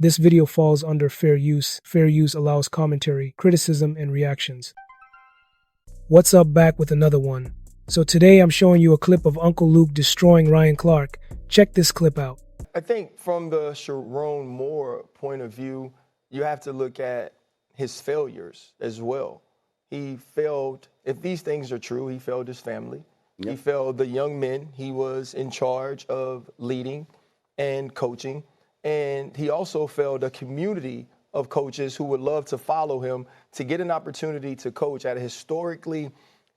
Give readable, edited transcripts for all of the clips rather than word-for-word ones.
This video falls under fair use. Fair use allows commentary, criticism, and reactions. What's up, back with another one. So today I'm showing you a clip of Uncle Luke destroying Ryan Clark. Check this clip out. I think from the Sherrone Moore point of view, you have to look at his failures as well. He failed, if these things are true, he failed his family. Yep. He failed the young men he was in charge of leading and coaching. And he also failed a community of coaches who would love to follow him to get an opportunity to coach at a historically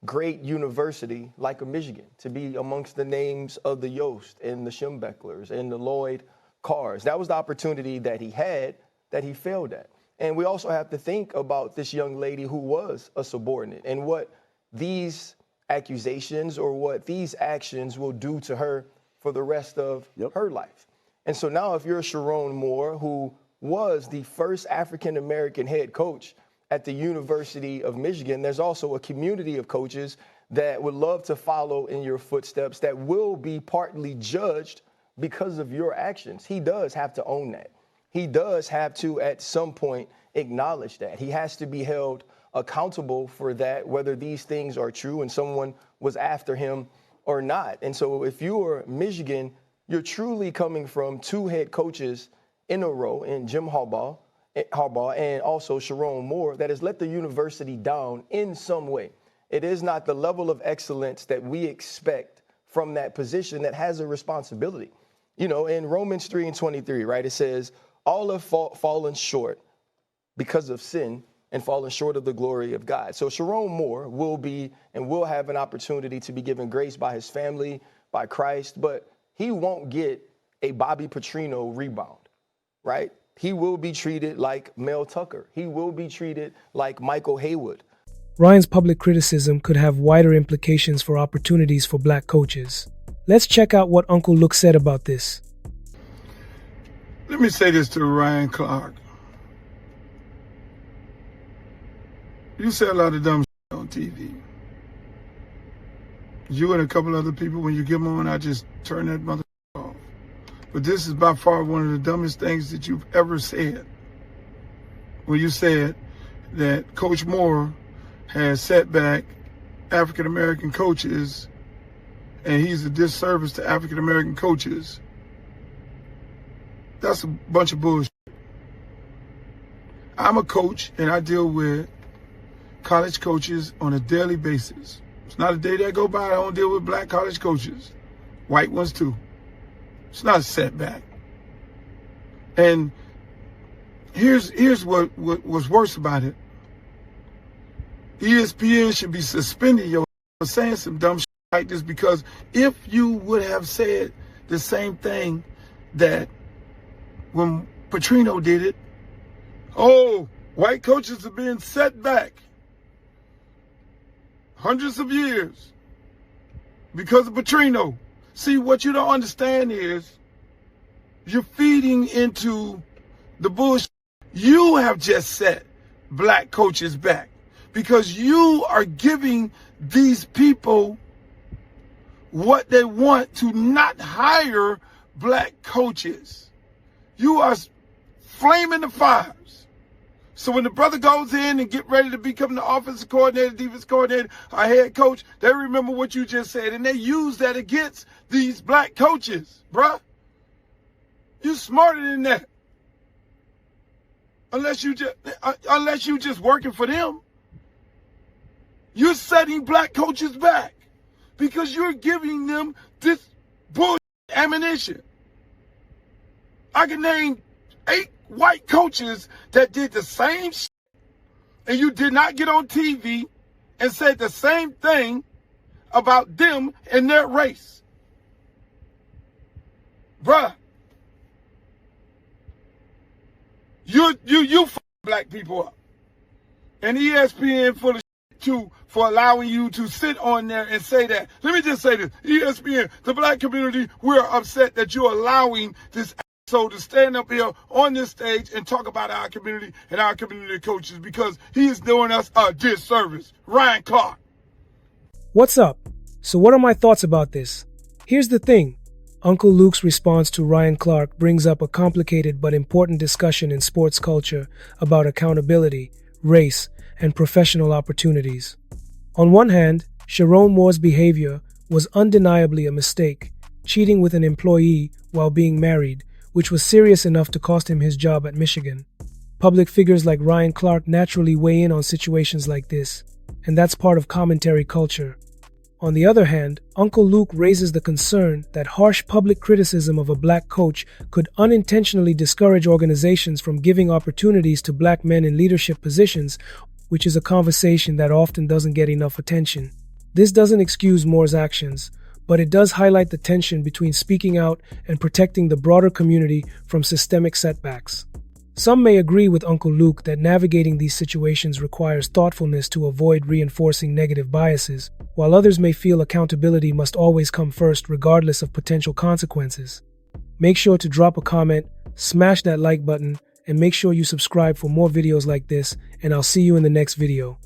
great university like a Michigan, to be amongst the names of the Yost and the Schembechlers and the Lloyd Carrs. That was the opportunity that he had that he failed at. And we also have to think about this young lady who was a subordinate and what these accusations or what these actions will do to her for the rest of her life. And so now if you're Sherrone Moore, who was the first African-American head coach at the University of Michigan, there's also a community of coaches that would love to follow in your footsteps that will be partly judged because of your actions. He does have to own that. He does have to, at some point, acknowledge that. He has to be held accountable for that, whether these things are true and someone was after him or not. And so if you're Michigan, you're truly coming from two head coaches in a row, in Jim Harbaugh and also Sherrone Moore, that has let the university down in some way. It is not the level of excellence that we expect from that position that has a responsibility. You know, in Romans 3:23, right, it says, all have fallen short because of sin and fallen short of the glory of God. So Sherrone Moore will be and will have an opportunity to be given grace by his family, by Christ, but he won't get a Bobby Petrino rebound, right? He will be treated like Mel Tucker. He will be treated like Michael Haywood. Ryan's public criticism could have wider implications for opportunities for black coaches. Let's check out what Uncle Luke said about this. Let me say this to Ryan Clark. You say a lot of dumb shit on TV. You and a couple other people, when you get on, I just turn that mother off. But this is by far one of the dumbest things that you've ever said. When you said that Coach Moore has set back African-American coaches and he's a disservice to African-American coaches. That's a bunch of bullshit. I'm a coach and I deal with college coaches on a daily basis. It's not a day that go by I don't deal with black college coaches. White ones too. It's not a setback. And here's what was worse about it. ESPN should be suspending your for saying some dumb shit like this, because if you would have said the same thing that when Petrino did it, oh, white coaches are being set back hundreds of years because of Petrino. See, what you don't understand is you're feeding into the bullshit. You have just set black coaches back because you are giving these people what they want to not hire black coaches. You are flaming the fires. So when the brother goes in and get ready to become the offensive coordinator, defensive coordinator, or head coach, they remember what you just said, and they use that against these black coaches, bruh. You smarter than that. Unless you just working for them. You're setting black coaches back because you're giving them this bullshit ammunition. I can name 8 white coaches that did the same shit, and you did not get on TV and said the same thing about them and their race. Bruh, you fuck black people up. And ESPN full of shit too for allowing you to sit on there and say that. Let me just say this, ESPN, the black community, we're upset that you're allowing this so to stand up here on this stage and talk about our community and our community coaches, because he is doing us a disservice. Ryan Clark. What's up? So what are my thoughts about this? Here's the thing. Uncle Luke's response to Ryan Clark brings up a complicated but important discussion in sports culture about accountability, race, and professional opportunities. On one hand, Sherrone Moore's behavior was undeniably a mistake, cheating with an employee while being married, which was serious enough to cost him his job at Michigan. Public figures like Ryan Clark naturally weigh in on situations like this, and that's part of commentary culture. On the other hand, Uncle Luke raises the concern that harsh public criticism of a black coach could unintentionally discourage organizations from giving opportunities to black men in leadership positions, which is a conversation that often doesn't get enough attention. This doesn't excuse Moore's actions, but it does highlight the tension between speaking out and protecting the broader community from systemic setbacks. Some may agree with Uncle Luke that navigating these situations requires thoughtfulness to avoid reinforcing negative biases, while others may feel accountability must always come first regardless of potential consequences. Make sure to drop a comment, smash that like button, and make sure you subscribe for more videos like this, and I'll see you in the next video.